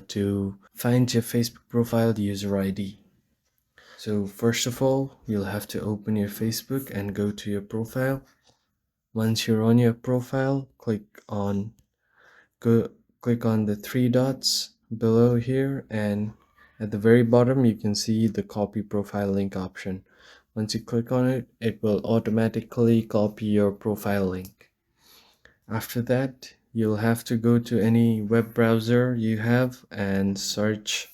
to find your Facebook profile user ID. So first of all, you'll have to open your Facebook and go to your profile. Once you're on your profile, go click on the three dots below here, and at the very bottom you can see the copy profile link option. Once you click on it, it will automatically copy your profile link. After that, you'll have to go to any web browser you have and search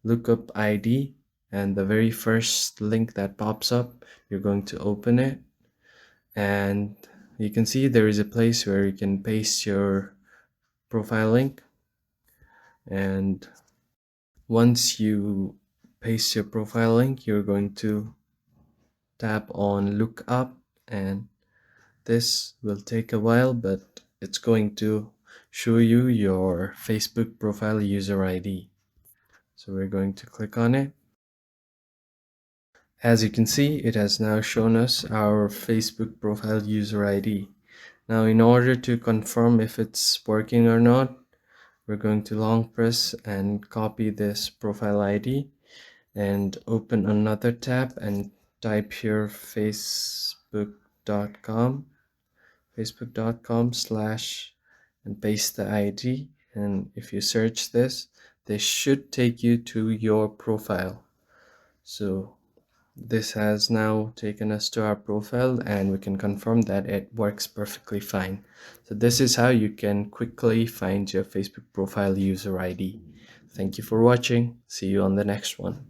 lookup ID, and the very first link that pops up, you're going to open it, and you can see there is a place where you can paste your profile link. And once you paste your profile link, you're going to tap on lookup, and this will take a while, but it's going to show you your Facebook profile user ID. So we're going to click on it. As you can see, it has now shown us our Facebook profile user ID. Now, in order to confirm if it's working or not, we're going to long press and copy this profile ID and open another tab and type here facebook.com slash and paste the ID. And if you search this should take you to your profile. So this has now taken us to our profile, and we can confirm that it works perfectly fine. So this is how you can quickly find your Facebook profile user ID. Thank you for watching. See you on the next one.